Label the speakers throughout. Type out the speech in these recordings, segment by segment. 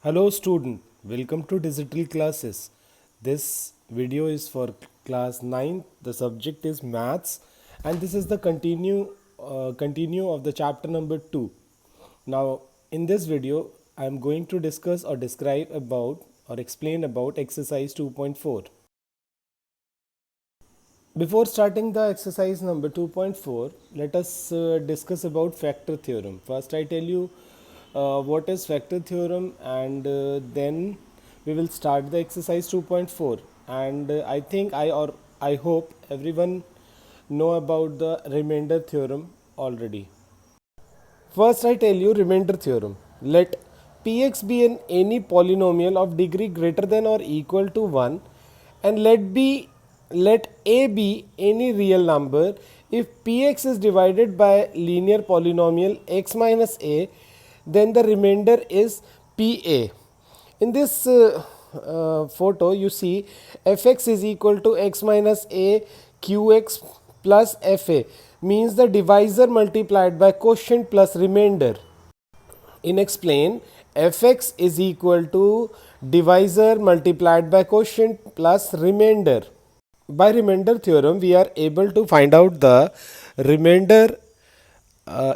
Speaker 1: Hello student, welcome to digital classes. This video is for class 9. The subject is maths and this is the continue of the chapter number 2. Now in this video I am going to discuss or describe about or explain about exercise 2.4. Before starting the exercise number 2.4, let us discuss about factor theorem. First, I tell you what is factor theorem, and then we will start the exercise 2.4. And I think I hope everyone know about the remainder theorem already. First, I tell you remainder theorem. Let Px be in any polynomial of degree greater than or equal to 1 and let a be any real number if Px is divided by linear polynomial x minus a, then the remainder is Pa. In this photo you see fx is equal to x minus a qx plus fa, means the divisor multiplied by quotient plus remainder. In explain, fx is equal to divisor multiplied by quotient plus remainder. By remainder theorem we are able to find out the remainder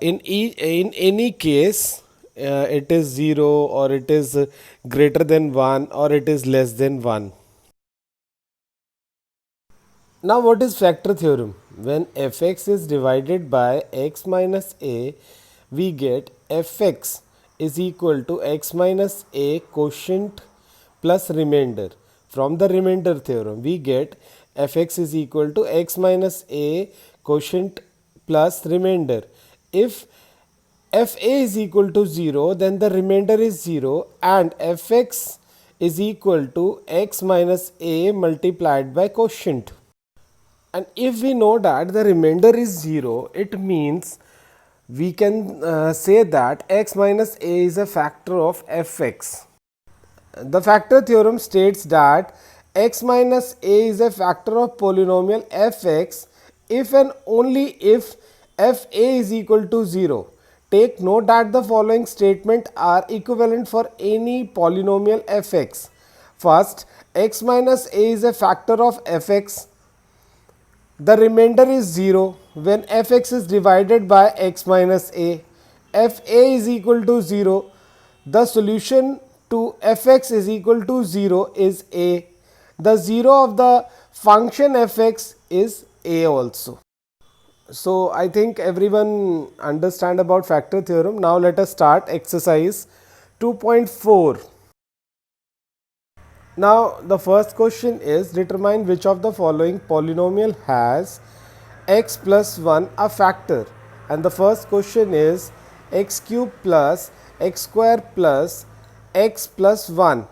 Speaker 1: in any case it is 0 or it is greater than 1 or it is less than 1. Now what is factor theorem? When fx is divided by x minus a, we get fx is equal to x minus a quotient plus remainder. From the remainder theorem we get fx is equal to x minus a quotient plus remainder. If fa is equal to 0, then the remainder is 0 and fx is equal to x minus a multiplied by quotient. And if we know that the remainder is 0, it means we can say that x minus a is a factor of fx. The factor theorem states that x minus a is a factor of polynomial fx if and only if fa is equal to 0. Take note that the following statements are equivalent for any polynomial fx. First, x minus a is a factor of fx. The remainder is 0 when fx is divided by x minus a. Fa is equal to 0. The solution to fx is equal to 0 is a. The 0 of the function fx is a also. So I think everyone understand about factor theorem. Now let us start exercise 2.4. Now the first question is, determine which of the following polynomial has x plus 1 a factor, and the first question is x cube plus x square plus x plus 1,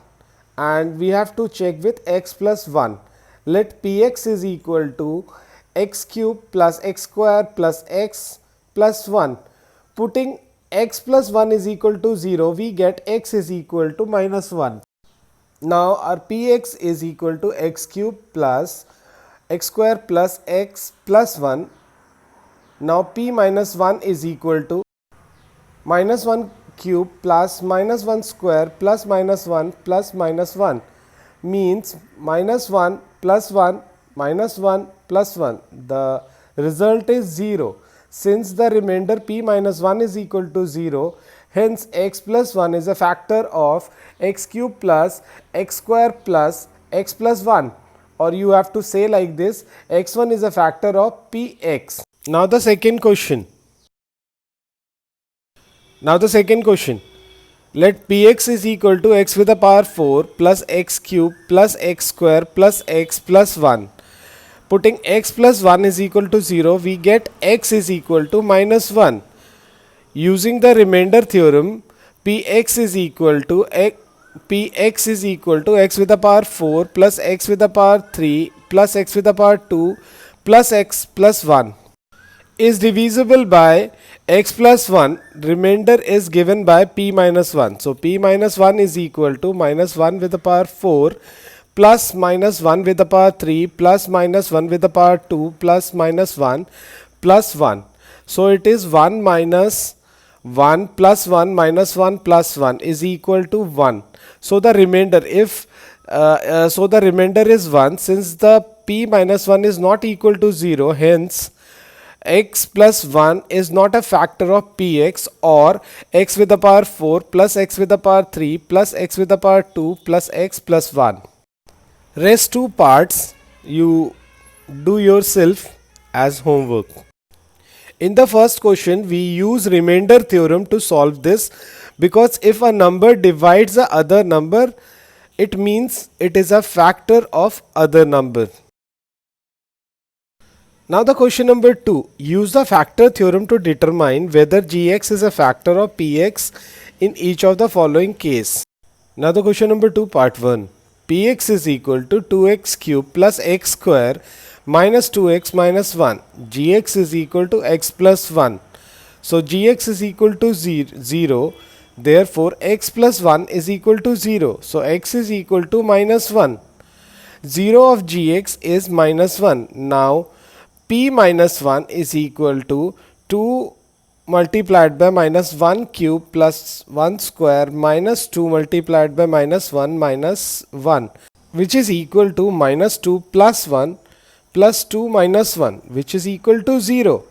Speaker 1: and we have to check with x plus 1. Let Px is equal to x cube plus x square plus x plus 1. Putting x plus 1 is equal to 0, we get x is equal to minus 1. Now our Px is equal to x cube plus x square plus x plus 1. Now P minus 1 is equal to minus 1 cube plus minus 1 square plus minus 1 plus minus 1, means minus 1 plus 1 minus 1 plus 1. The result is 0. Since the remainder P minus 1 is equal to 0, hence x plus 1 is a factor of x cube plus x square plus x plus 1, or you have to say like this, x1 is a factor of Px. Now the second question. Let Px is equal to x with the power 4 plus x cube plus x square plus x plus 1. Putting x plus 1 is equal to 0, we get x is equal to minus 1. Using the remainder theorem, Px is equal to x with the power 4 plus x with the power 3 plus x with the power 2 plus x plus 1 is divisible by x plus 1. Remainder is given by p minus 1. So p minus 1 is equal to minus 1 with the power 4 plus minus 1 with the power 3 plus minus 1 with the power 2 plus minus 1 plus 1. So it is 1 minus 1 plus 1 minus 1 plus 1 is equal to 1. So the remainder, so the remainder is 1, since the p minus 1 is not equal to 0, hence x plus 1 is not a factor of px, or x with the power 4 plus x with the power 3 plus x with the power 2 plus x plus 1. Rest two parts you do yourself as homework. In the first question, we use remainder theorem to solve this, because if a number divides the other number, it means it is a factor of other number. Now the question number 2. Use the factor theorem to determine whether gx is a factor of px in each of the following case. Now the question number 2 part 1. Px is equal to 2x cube plus x square minus 2x minus 1. Gx is equal to x plus 1. So gx is equal to 0. Therefore x plus 1 is equal to 0. So x is equal to minus 1. 0 of gx is minus 1. Now p minus 1 is equal to 2 multiplied by minus 1 cube plus 1 square minus 2 multiplied by minus 1, which is equal to minus 2 plus 1 plus 2 minus 1, which is equal to 0.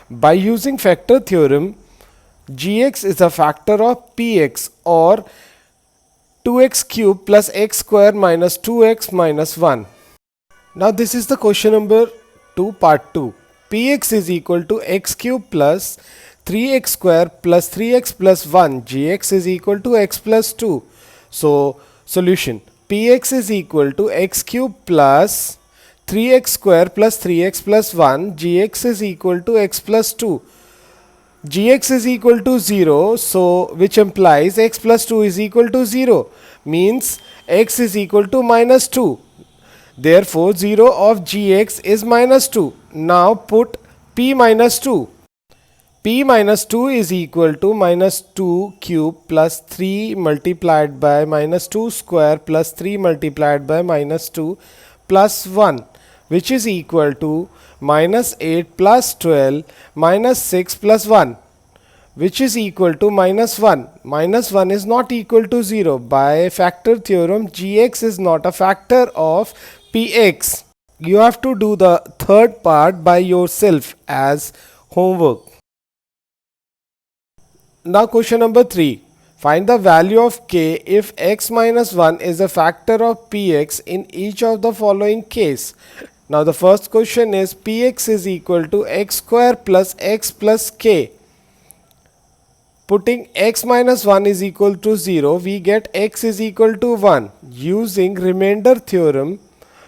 Speaker 1: By using factor theorem, gx is a factor of px, or 2x cube plus x square minus 2x minus 1. Now this is the question number 2 part 2. Px is equal to x cube plus 3x square plus 3x plus 1. Gx is equal to x plus 2. So solution: Px is equal to x cube plus 3x square plus 3x plus 1. Gx is equal to x plus 2. Gx is equal to 0, so which implies x plus 2 is equal to 0, means x is equal to minus 2. Therefore 0 of gx is minus 2. Now put p minus 2. P minus 2 is equal to minus 2 cube plus 3 multiplied by minus 2 square plus 3 multiplied by minus 2 plus 1, which is equal to minus 8 plus 12 minus 6 plus 1, which is equal to minus 1. Minus 1 is not equal to 0. By factor theorem, gx is not a factor of px. You have to do the third part by yourself as homework. Now question number 3. Find the value of k if x minus 1 is a factor of px in each of the following case. Now the first question is px is equal to x square plus x plus k. Putting x minus 1 is equal to 0, we get x is equal to 1. Using remainder theorem,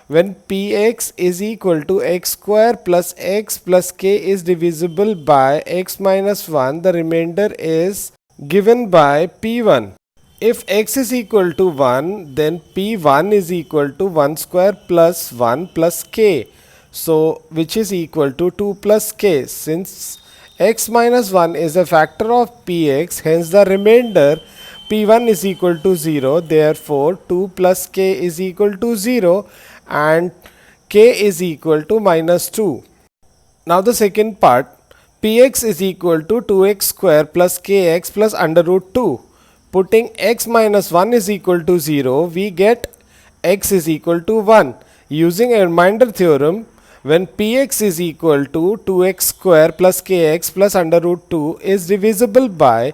Speaker 1: when px is equal to x square plus x plus k is divisible by x minus 1, the remainder is given by p1. If x is equal to 1, then p1 is equal to 1 square plus 1 plus k, so which is equal to 2 plus k. Since x minus 1 is a factor of px, hence the remainder p1 is equal to 0. Therefore 2 plus k is equal to 0 and k is equal to minus 2. Now the second part, px is equal to 2x square plus kx plus under root 2. Putting x minus 1 is equal to 0, we get x is equal to 1. Using a remainder theorem, when px is equal to 2x square plus kx plus under root 2 is divisible by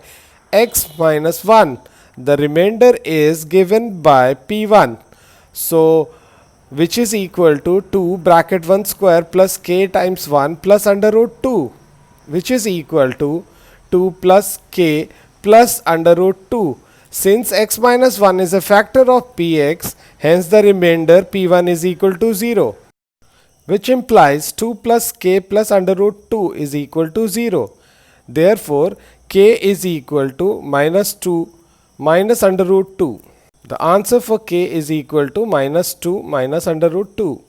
Speaker 1: x minus 1, the remainder is given by p1. So which is equal to 2 bracket 1 square plus k times 1 plus under root 2, which is equal to 2 plus k plus under root 2. Since x minus 1 is a factor of px, hence the remainder p1 is equal to 0, which implies 2 plus k plus under root 2 is equal to 0. Therefore k is equal to minus 2 minus under root 2. The answer for k is equal to minus 2 minus under root 2.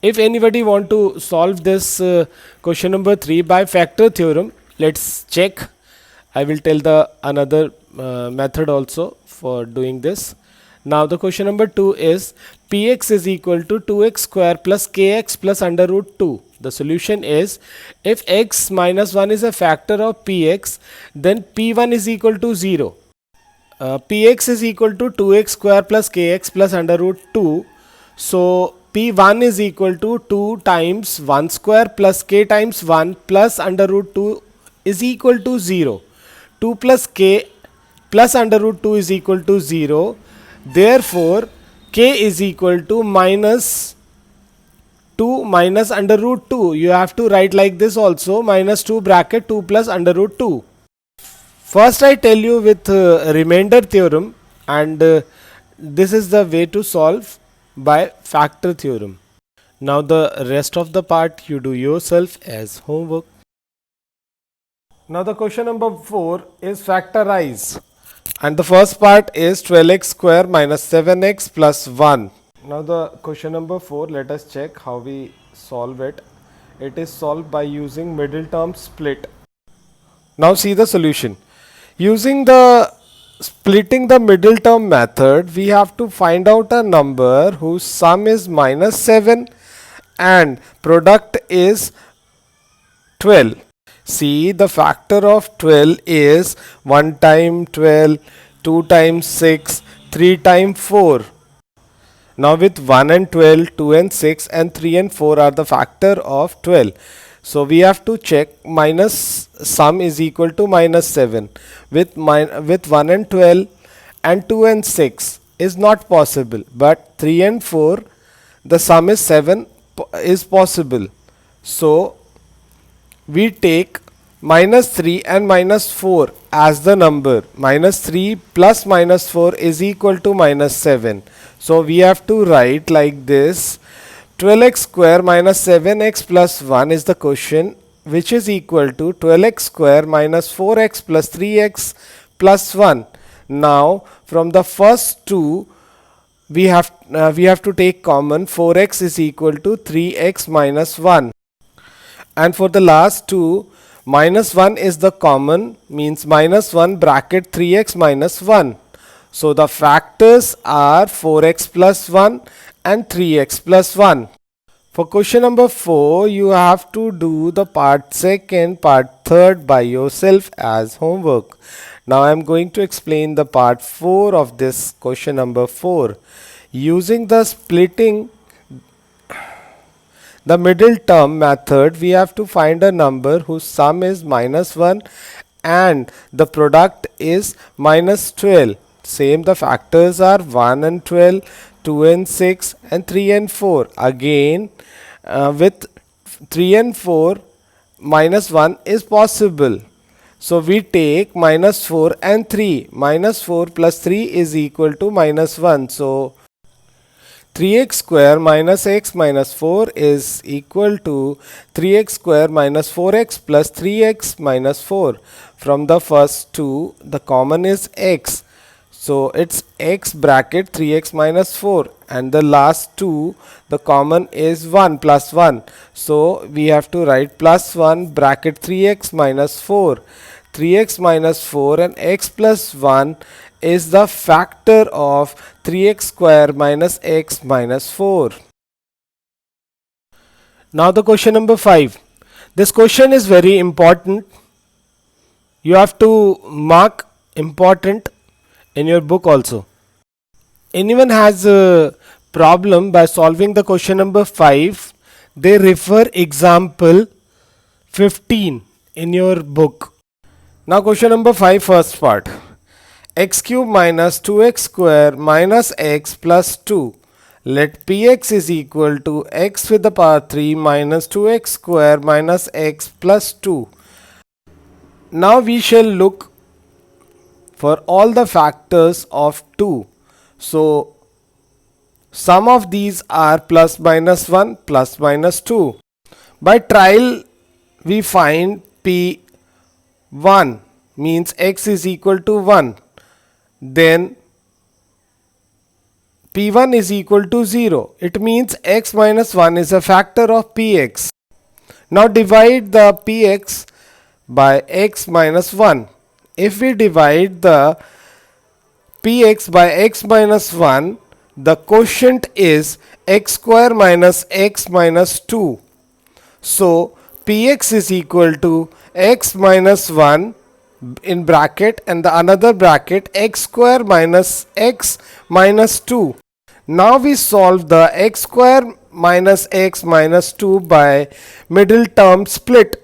Speaker 1: If anybody want to solve this question number 3 by factor theorem, let's check. I will tell the another method also for doing this. Now the question number 2 is px is equal to 2x square plus kx plus under root 2. The solution is, if x minus 1 is a factor of px, then p1 is equal to 0. Px is equal to 2x square plus kx plus under root 2. So p1 is equal to 2 times 1 square plus k times 1 plus under root 2 is equal to 0. 2 plus k plus under root 2 is equal to 0. Therefore, k is equal to minus 2 minus under root 2. You have to write like this also, minus 2 bracket 2 plus under root 2. First I tell you with remainder theorem, and this is the way to solve by factor theorem. Now the rest of the part you do yourself as homework. Now the question number 4 is factorize, and the first part is 12x square minus 7x plus 1. Now the question number 4, let us check how we solve it. It is solved by using middle term split. Now see the solution. Using the splitting the middle term method, we have to find out a number whose sum is minus 7 and product is 12. See, the factor of 12 is 1 times 12, 2 times 6, 3 times 4. Now with 1 and 12, 2 and 6 and 3 and 4 are the factor of 12. So we have to check minus sum is equal to minus 7. With 1 and 12 and 2 and 6 is not possible, but 3 and 4 the sum is 7 is possible. So we take minus 3 and minus 4 as the number. Minus 3 plus minus 4 is equal to minus 7. So we have to write like this. 12x square minus 7x plus 1 is the question, which is equal to 12x square minus 4x plus 3x plus 1. Now from the first two we have to take common. 4x is equal to 3x minus 1, and for the last two, minus 1 is the common, means minus 1 bracket 3x minus 1. So the factors are 4x plus 1 and 3x plus 1. For question number 4, you have to do the part second, part third by yourself as homework. Now I am going to explain the part 4 of this question number 4. Using the splitting the middle term method, we have to find a number whose sum is minus 1 and the product is minus 12. Same, the factors are 1 and 12, 2 and 6 and 3 and 4. Again with 3 and 4 minus 1 is possible. So we take minus 4 and 3. Minus 4 plus 3 is equal to minus 1. So 3x square minus x minus 4 is equal to 3x square minus 4x plus 3x minus 4. From the first two, the common is x. So it's x bracket 3x minus 4, and the last two, the common is 1 plus 1. So we have to write plus 1 bracket 3x minus 4. 3x minus 4 and x plus 1 is the factor of 3x square minus x minus 4. Now the question number 5. This question is very important. You have to mark important in your book also. Anyone has a problem by solving the question number 5, they refer example 15 in your book. Now question number 5, first part. X cube minus 2x square minus x plus 2. Let px is equal to x with the power 3 minus 2x square minus x plus 2. Now we shall look for all the factors of 2. So some of these are plus minus 1 plus minus 2. By trial we find p1 means x is equal to 1. Then p1 is equal to 0. It means x minus 1 is a factor of px. Now divide the px by x minus 1. If we divide the px by x minus 1, the quotient is x square minus x minus 2. So Px is equal to x minus 1 in bracket and the another bracket x square minus x minus 2. Now we solve the x square minus x minus 2 by middle term split.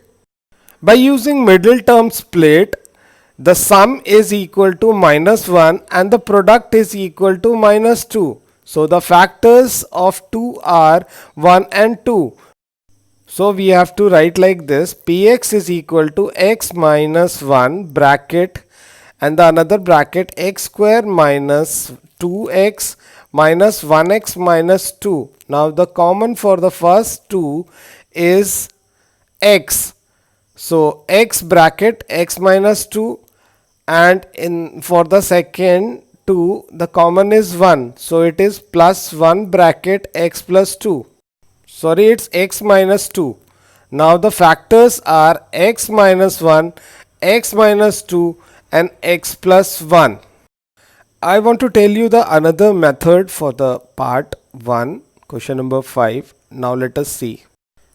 Speaker 1: By using middle term split, the sum is equal to minus 1 and the product is equal to minus 2. So the factors of 2 are 1 and 2. So we have to write like this: Px is equal to x minus 1 bracket and the another bracket x square minus 2x minus 1x minus 2. Now the common for the first two is x. So x bracket x minus 2, and in for the second 2 the common is 1. So it is plus 1 bracket x plus 2. Sorry, it's x minus 2. Now the factors are x minus 1, x minus 2 and x plus 1. I want to tell you the another method for the part 1, question number 5. Now let us see.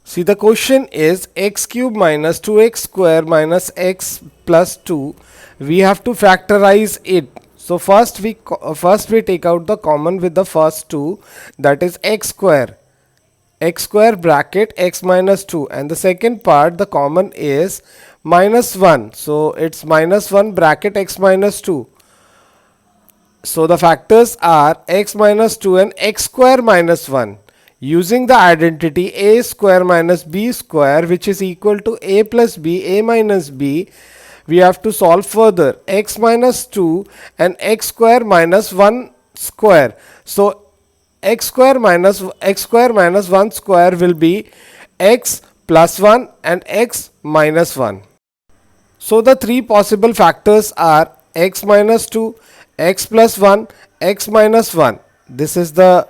Speaker 1: See, the question is x cube minus 2x square minus x plus 2. We have to factorize it. So first we take out the common with the first two, that is x square bracket x minus 2, and the second part the common is minus 1. So it's minus 1 bracket x minus 2. So the factors are x minus 2 and x square minus 1. Using the identity a square minus b square, which is equal to a plus b, a minus b, we have to solve further. X minus 2 and x square minus 1 square. So x square minus 1 square will be x plus 1 and x minus 1. So the three possible factors are x minus 2, x plus 1, x minus 1. This is the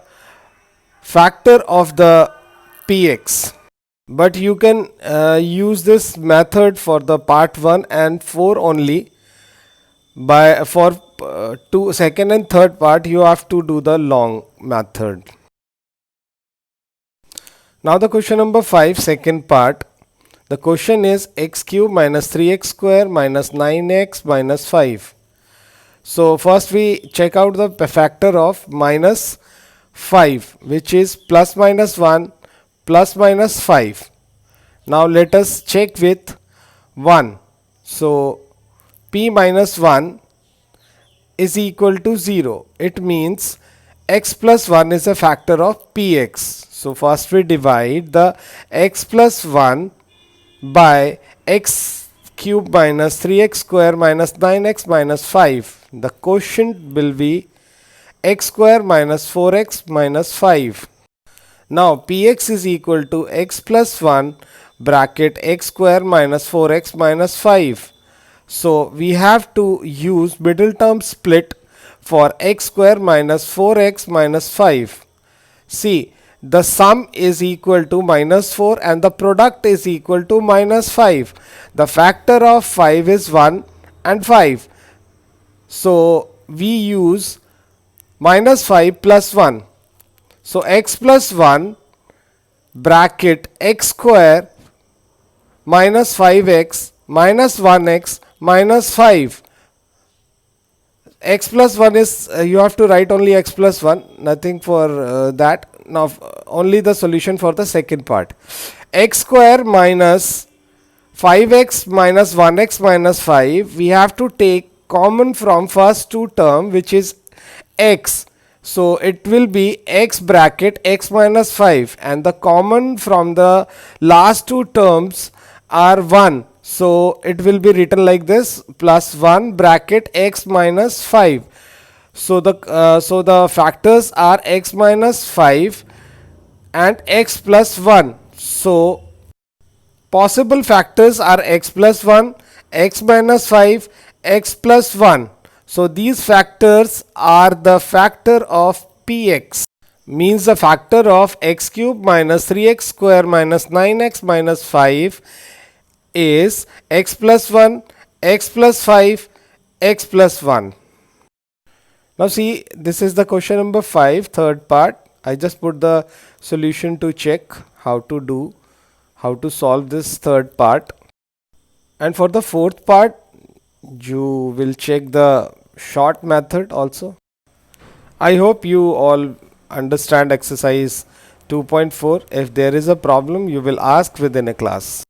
Speaker 1: factor of the Px. But you can use this method for the part 1 and 4 only. By for second and third part you have to do the long method. Now the question number 5, second part. The question is x cube minus 3x square minus 9x minus 5. So first we check out the factor of minus 5, which is plus minus 1 plus minus 5. Now let us check with 1. So p minus 1 is equal to 0. It means x plus 1 is a factor of px. So first we divide the x plus 1 by x cube minus 3x square minus 9x minus 5. The quotient will be x square minus 4x minus 5. Now px is equal to x plus 1 bracket x square minus 4x minus 5. So we have to use middle term split for x square minus 4x minus 5. See, the sum is equal to minus 4 and the product is equal to minus 5. The factor of 5 is 1 and 5. So we use minus 5 plus 1. So x plus 1 bracket x square minus 5x minus 1x minus 5. X plus 1 is, you have to write only x plus 1, nothing for that. Now only the solution for the second part. X square minus 5x minus 1x minus 5, we have to take common from first two term, which is x. So it will be x bracket x minus 5, and the common from the last two terms are 1. So it will be written like this: plus 1 bracket x minus 5. So the factors are x minus 5 and x plus 1. So possible factors are x plus 1, x minus 5, x plus 1. So these factors are the factor of px, means the factor of x cube minus 3x square minus 9x minus 5 is x plus 1, x plus 5, x plus 1. Now see, this is the question number 5, third part. I just put the solution to check how to do, how to solve this third part. And for the fourth part, you will check the short method also. I hope you all understand exercise 2.4. If there is a problem, you will ask within a class.